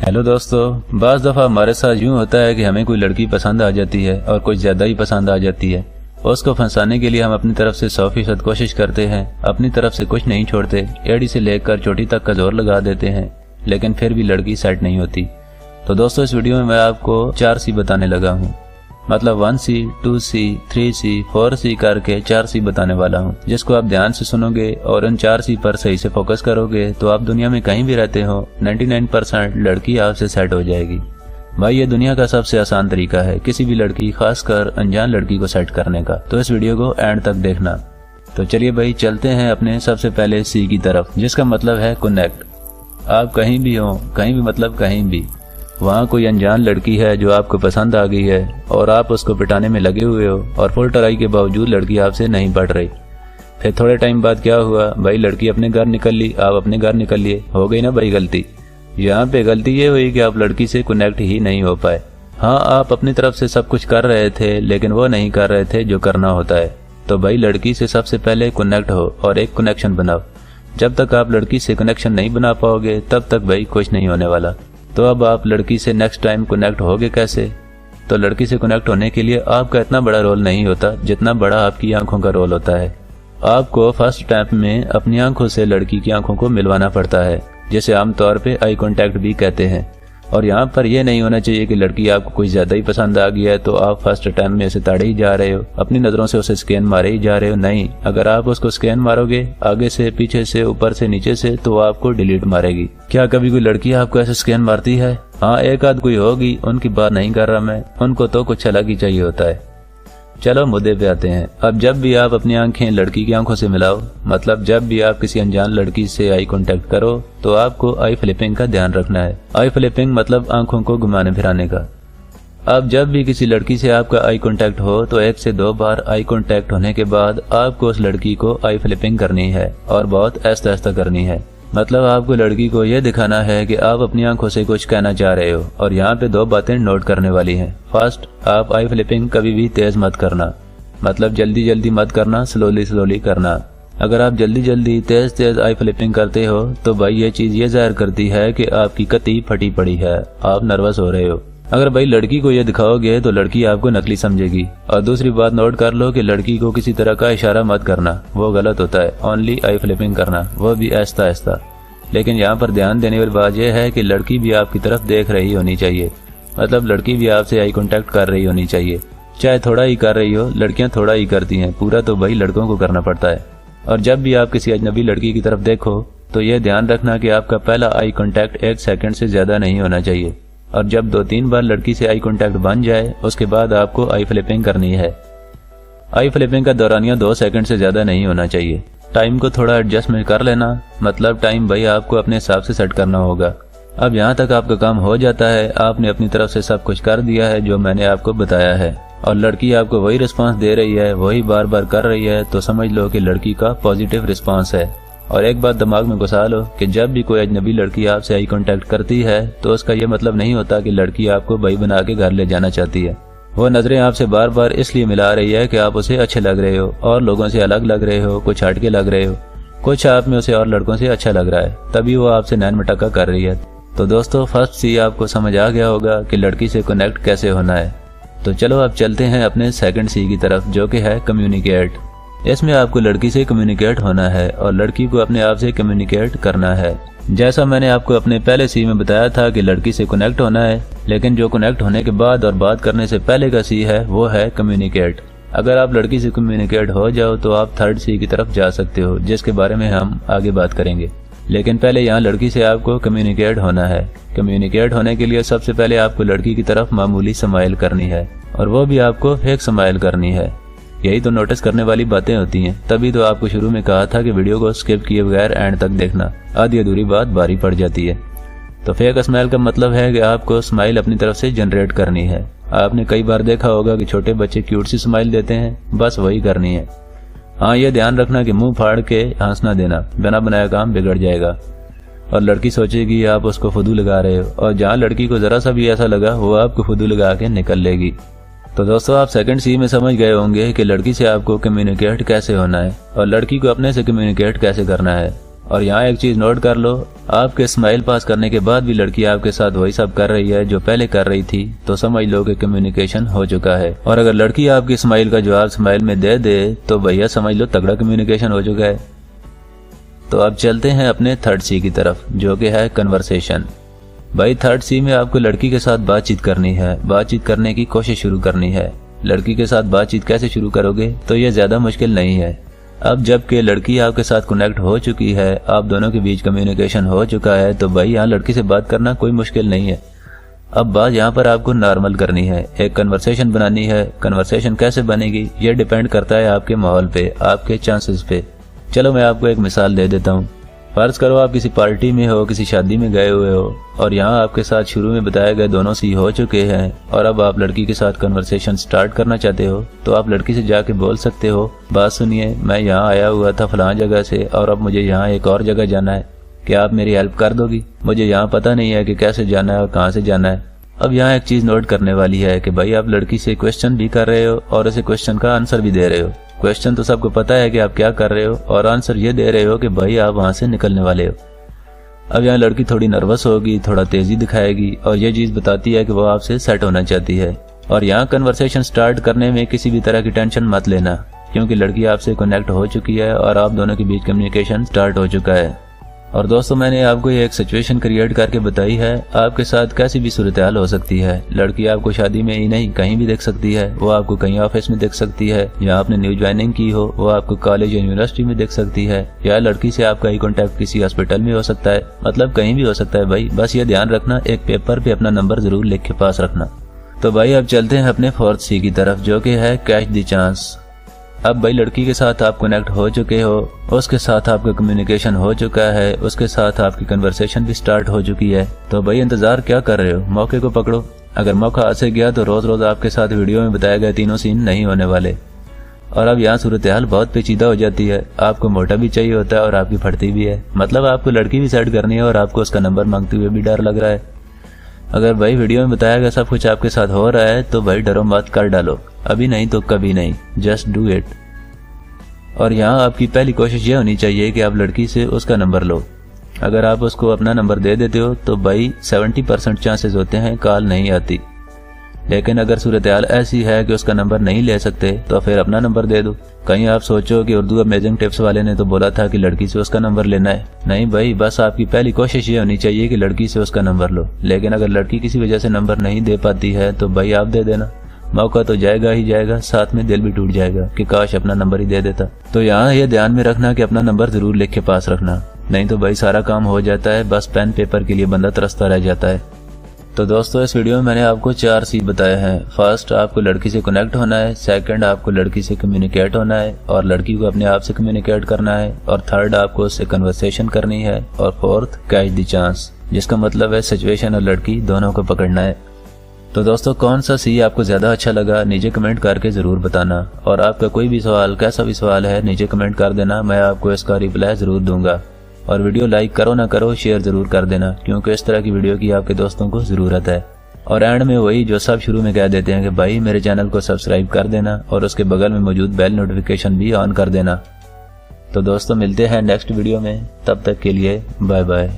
Hello दोस्तों, बाज़ दफ़ा हमारे साथ यूँ होता है कि हमें कोई लड़की पसंद आ जाती है और कुछ ज़्यादा ही पसंद आ जाती है। उसको फंसाने के लिए हम अपनी तरफ से 100% कोशिश करते हैं, अपनी तरफ से कुछ नहीं छोड़ते, एड़ी से लेकर चोटी तक का जोर लगा देते हैं, लेकिन फिर भी लड़की सेट नहीं होती। तो दोस्तों, इस वीडियो में मैं आपको 4 सी बताने लगा हूँ, मतलब 1C, 2C, 3C, 4C करके 4C बताने वाला हूँ, जिसको आप ध्यान से सुनोगे और उन 4C पर सही से फोकस करोगे तो आप दुनिया में कहीं भी रहते हो 99% लड़की आपसे सेट हो जाएगी। भाई, ये दुनिया का सबसे आसान तरीका है किसी भी लड़की, खासकर अनजान लड़की को सेट करने का। तो इस वीडियो को एंड तक देखना। तो चलिए भाई, चलते हैं अपने सबसे पहले C की तरफ, जिसका मतलब है कनेक्ट। आप कहीं भी हो, कहीं भी मतलब कहीं भी, वहाँ कोई अनजान लड़की है जो आपको पसंद आ गई है और आप उसको पिटाने में लगे हुए हो और फुल ट्राई के बावजूद लड़की आपसे नहीं पढ़ रही। फिर थोड़े टाइम बाद क्या हुआ भाई, लड़की अपने घर निकल ली, आप अपने घर निकल लिए। हो गई ना भाई गलती। यहाँ पे गलती ये हुई कि आप लड़की से कनेक्ट ही नहीं हो पाए। हाँ, आप अपनी तरफ से सब कुछ कर रहे थे, लेकिन वो नहीं कर रहे थे जो करना होता है। तो भाई, लड़की से सबसे पहले कनेक्ट हो और एक कनेक्शन बनाओ। जब तक आप लड़की से कनेक्शन नहीं बना पाओगे तब तक भाई कुछ नहीं होने वाला। तो अब आप लड़की से नेक्स्ट टाइम कनेक्ट होगे कैसे? तो लड़की से कनेक्ट होने के लिए आपका इतना बड़ा रोल नहीं होता जितना बड़ा आपकी आंखों का रोल होता है। आपको फर्स्ट टाइम में अपनी आंखों से लड़की की आंखों को मिलवाना पड़ता है, जिसे आमतौर पे आई कांटेक्ट भी कहते हैं। और यहाँ पर यह नहीं होना चाहिए कि लड़की आपको कुछ ज्यादा ही पसंद आ गया है तो आप फर्स्ट टाइम में उसे ताड़े ही जा रहे हो, अपनी नजरों से उसे स्कैन मारे ही जा रहे हो। नहीं, अगर आप उसको स्कैन मारोगे आगे से, पीछे से, ऊपर से, नीचे से, तो आपको डिलीट मारेगी। क्या कभी कोई लड़की आपको ऐसे स्कैन मारती है? हाँ, एक आध कोई होगी, उनकी बात नहीं कर रहा मैं, उनको तो कुछ अलग ही चाहिए होता है। चलो मुद्दे पे आते हैं। अब जब भी आप अपनी आंखें लड़की की आंखों से मिलाओ, मतलब जब भी आप किसी अनजान लड़की से आई कांटेक्ट करो, तो आपको आई फ्लिपिंग का ध्यान रखना है। आई फ्लिपिंग मतलब आंखों को घुमाने फिराने का। अब जब भी किसी लड़की से आपका आई कांटेक्ट हो तो 1 से 2 बार आई कांटेक्ट होने के बाद आपको उस लड़की को आई फ्लिपिंग करनी है और बहुत आहिस्ता आहिस्ता करनी है। मतलब आपको लड़की को यह दिखाना है कि आप अपनी आंखों से कुछ कहना चाह रहे हो। और यहाँ पे 2 बातें नोट करने वाली हैं। फर्स्ट, आप आई फ्लिपिंग कभी भी तेज मत करना, मतलब जल्दी जल्दी मत करना, स्लोली स्लोली करना। अगर आप जल्दी जल्दी तेज तेज आई फ्लिपिंग करते हो तो भाई ये चीज ये जाहिर करती है कि आपकी कती फटी पड़ी है, आप नर्वस हो रहे हो। अगर भाई लड़की को ये दिखाओगे तो लड़की आपको नकली समझेगी। और दूसरी बात नोट कर लो कि लड़की को किसी तरह का इशारा मत करना, वो गलत होता है। ओनली आई फ्लिपिंग करना, वो भी आहिस्ता आहिस्ता। लेकिन यहाँ पर ध्यान देने वाली बात यह है कि लड़की भी आपकी तरफ देख रही होनी चाहिए, मतलब लड़की भी आपसे आई कांटेक्ट कर रही होनी चाहिए। चाहे थोड़ा ही कर रही हो, लड़कियां थोड़ा ही करती हैं, पूरा तो भाई लड़कों को करना पड़ता है। और जब भी आप किसी अजनबी लड़की की तरफ देखो तो यह ध्यान रखना कि आपका पहला आई कांटेक्ट 1 सेकंड से ज्यादा नहीं होना चाहिए। और जब 2-3 बार लड़की से आई कांटेक्ट बन जाए उसके बाद आपको आई फ्लिपिंग करनी है। आई फ्लिपिंग का दौरानिया 2 सेकंड से ज्यादा नहीं होना चाहिए। टाइम को थोड़ा एडजस्टमेंट कर लेना, मतलब टाइम भाई आपको अपने हिसाब से सेट करना होगा। अब यहाँ तक आपका काम हो जाता है, आपने अपनी तरफ से सब कुछ कर दिया है जो मैंने आपको बताया है, और लड़की आपको वही रिस्पांस दे रही है, वही बार बार कर रही है, तो समझ लो कि लड़की का पॉजिटिव रिस्पांस है। और एक बात दिमाग में घुसा लो कि जब भी कोई अजनबी लड़की आपसे आई कांटेक्ट करती है तो उसका ये मतलब नहीं होता कि लड़की आपको भाई बना के घर ले जाना चाहती है। वो नजरें आपसे बार बार इसलिए मिला रही है कि आप उसे अच्छे लग रहे हो और लोगों से अलग लग रहे हो, कुछ हटके लग रहे हो, कुछ आप में उसे और लड़कों से अच्छा लग रहा है, तभी वो आपसे नैन मटक्का कर रही है। तो दोस्तों, फर्स्ट सी आपको समझ आ गया होगा कि लड़की से कनेक्ट कैसे होना है। तो चलो अब चलते हैं अपने सेकंड सी की तरफ, जो कि है कम्युनिकेट। इसमें आपको लड़की से कम्युनिकेट होना है और लड़की को अपने आप से कम्युनिकेट करना है। जैसा मैंने आपको अपने पहले सी में बताया था कि लड़की से कनेक्ट होना है, लेकिन जो कनेक्ट होने के बाद और बात करने से पहले का सी है वो है कम्युनिकेट। अगर आप लड़की से कम्युनिकेट हो जाओ तो आप थर्ड सी की तरफ जा सकते हो, जिसके बारे में हम आगे बात करेंगे। लेकिन पहले यहाँ लड़की से आपको कम्युनिकेट होना है। कम्युनिकेट होने के लिए सबसे पहले आपको लड़की की तरफ मामूली स्माइल करनी है, और वो भी आपको फेक स्माइल करनी है। यही तो नोटिस करने वाली बातें होती हैं। तभी तो आपको शुरू में कहा था कि वीडियो को स्किप किए बगैर एंड तक देखना, आधी अधूरी बात भारी पड़ जाती है। तो फेक स्माइल का मतलब है कि आपको स्माइल अपनी तरफ से जनरेट करनी है। आपने कई बार देखा होगा कि छोटे बच्चे क्यूट सी स्माइल देते हैं, बस वही करनी है। हाँ, ये ध्यान रखना कि मुंह फाड़ के हंसना देना, बिना बनाया काम बिगड़ जाएगा और लड़की सोचेगी आप उसको फुदू लगा रहे हो, और जहाँ लड़की को जरा सा भी ऐसा लगा वो आपको फुदू लगा के निकल लेगी। तो दोस्तों, आप सेकंड सी में समझ गए होंगे कि लड़की से आपको कम्युनिकेट कैसे होना है और लड़की को अपने से कम्युनिकेट कैसे करना है। और यहाँ एक चीज नोट कर लो, आपके स्माइल पास करने के बाद भी लड़की आपके साथ वही सब कर रही है जो पहले कर रही थी, तो समझ लो कि कम्युनिकेशन हो चुका है। और अगर लड़की आपकी स्माइल का जवाब स्माइल में दे दे तो भैया समझ लो तगड़ा कम्युनिकेशन हो चुका है। तो अब चलते हैं अपने थर्ड सी की तरफ, जो कि है कन्वर्सेशन। भाई थर्ड सी में आपको लड़की के साथ बातचीत करनी है, बातचीत करने की कोशिश शुरू करनी है। लड़की के साथ बातचीत कैसे शुरू करोगे, तो ये ज्यादा मुश्किल नहीं है। अब जबकि लड़की आपके साथ कनेक्ट हो चुकी है, आप दोनों के बीच कम्युनिकेशन हो चुका है, तो भाई यहाँ लड़की से बात करना कोई मुश्किल नहीं है। अब बात यहाँ पर आपको नॉर्मल करनी है, एक कन्वर्सेशन बनानी है। कन्वर्सेशन कैसे बनेगी ये डिपेंड करता है आपके माहौल पे, आपके चांसेस पे। चलो मैं आपको एक मिसाल दे देता हूँ। फर्ज करो आप किसी पार्टी में हो, किसी शादी में गए हुए हो और यहाँ आपके साथ शुरू में बताए गए दोनों सी हो चुके हैं और अब आप लड़की के साथ कन्वर्सेशन स्टार्ट करना चाहते हो, तो आप लड़की से जाके बोल सकते हो, बात सुनिए, मैं यहाँ आया हुआ था फलां जगह से और अब मुझे यहाँ एक और जगह जाना है, क्या आप मेरी हेल्प कर दोगी? मुझे यहाँ पता नहीं है कि कैसे जाना है और कहाँ से जाना है। अब यहाँ एक चीज नोट करने वाली है कि भाई आप लड़की से क्वेश्चन भी कर रहे हो और उसे क्वेश्चन का आंसर भी दे रहे हो। क्वेश्चन तो सबको पता है कि आप क्या कर रहे हो और आंसर ये दे रहे हो कि भाई आप वहां से निकलने वाले हो। अब यहाँ लड़की थोड़ी नर्वस होगी, थोड़ा तेजी दिखाएगी और ये चीज बताती है कि वो आपसे सेट होना चाहती है। और यहाँ कन्वर्सेशन स्टार्ट करने में किसी भी तरह की टेंशन मत लेना, क्योंकि लड़की आपसे कनेक्ट हो चुकी है और आप दोनों के बीच कम्युनिकेशन स्टार्ट हो चुका है। और दोस्तों मैंने आपको ये एक सिचुएशन क्रिएट करके बताई है, आपके साथ कैसी भी सूरत हाल हो सकती है। लड़की आपको शादी में ही नहीं कहीं भी देख सकती है, वो आपको कहीं ऑफिस में देख सकती है, या आपने न्यू ज्वाइनिंग की हो वो आपको कॉलेज या यूनिवर्सिटी में देख सकती है, या लड़की से आपका ही कॉन्टेक्ट किसी हॉस्पिटल में हो सकता है, मतलब कहीं भी हो सकता है भाई। बस ये ध्यान रखना, एक पेपर पे अपना नंबर जरूर लिख के पास रखना। तो भाई अब चलते हैं अपने फोर्थ सी की तरफ, जो कि है कैच द चांस। अब भाई लड़की के साथ आप कनेक्ट हो चुके हो, उसके साथ आपका कम्युनिकेशन हो चुका है, उसके साथ आपकी कन्वर्सेशन भी स्टार्ट हो चुकी है, तो भाई इंतजार क्या कर रहे हो, मौके को पकड़ो। अगर मौका हाथ से गया तो रोज रोज आपके साथ वीडियो में बताए गए तीनों सीन नहीं होने वाले। और अब यहाँ सूरत हाल बहुत पेचीदा हो जाती है, आपको मोटा भी चाहिए होता है और आपकी फटती भी है, मतलब आपको लड़की भी सेट करनी है और आपको उसका नंबर मांगते हुए भी डर लग रहा है। अगर भाई वीडियो में बताया गया सब कुछ आपके साथ हो रहा है तो भाई डरो मत, कर डालो, अभी नहीं तो कभी नहीं, जस्ट डू इट। और यहाँ आपकी पहली कोशिश ये होनी चाहिए कि आप लड़की से उसका नंबर लो। अगर आप उसको अपना नंबर दे देते हो तो भाई 70% चांसेस होते हैं कॉल नहीं आती। लेकिन अगर सूरत हाल ऐसी है कि उसका नंबर नहीं ले सकते तो फिर अपना नंबर दे दो। कहीं आप सोचो कि उर्दू अमेजिंग टिप्स वाले ने तो बोला था कि लड़की से उसका नंबर लेना है, नहीं भाई, बस आपकी पहली कोशिश ये होनी चाहिए कि लड़की से उसका नंबर लो। लेकिन अगर लड़की किसी वजह से नंबर नहीं दे पाती है तो भाई आप दे देना, मौका तो जाएगा ही जाएगा, साथ में दिल भी टूट जाएगा कि काश अपना नंबर ही दे देता। तो यहाँ ये ध्यान में रखना कि अपना नंबर जरूर लिख के पास रखना, नहीं तो भाई सारा काम हो जाता है, बस पेन पेपर के लिए बंदा तरसता रह जाता है। तो दोस्तों इस वीडियो में मैंने आपको 4 सी बताए हैं। फर्स्ट, आपको लड़की से कनेक्ट होना है, सेकंड, आपको लड़की से कम्युनिकेट होना है और लड़की को अपने आप से कम्युनिकेट करना है, और थर्ड, आपको उससे कन्वर्सेशन करनी है, और फोर्थ, कैच द चांस, जिसका मतलब है सिचुएशन और लड़की दोनों को पकड़ना है। तो दोस्तों कौन सा सी आपको ज्यादा अच्छा लगा नीचे कमेंट करके जरूर बताना, और आपका कोई भी सवाल, कैसा भी सवाल है, नीचे कमेंट कर देना, मैं आपको इसका रिप्लाई जरूर दूंगा। और वीडियो लाइक करो ना करो, शेयर जरूर कर देना, क्योंकि इस तरह की वीडियो की आपके दोस्तों को जरूरत है। और एंड में वही जो सब शुरू में कह देते हैं कि भाई मेरे चैनल को सब्सक्राइब कर देना और उसके बगल में मौजूद बेल नोटिफिकेशन भी ऑन कर देना। तो दोस्तों मिलते हैं नेक्स्ट वीडियो में, तब तक के लिए बाय बाय।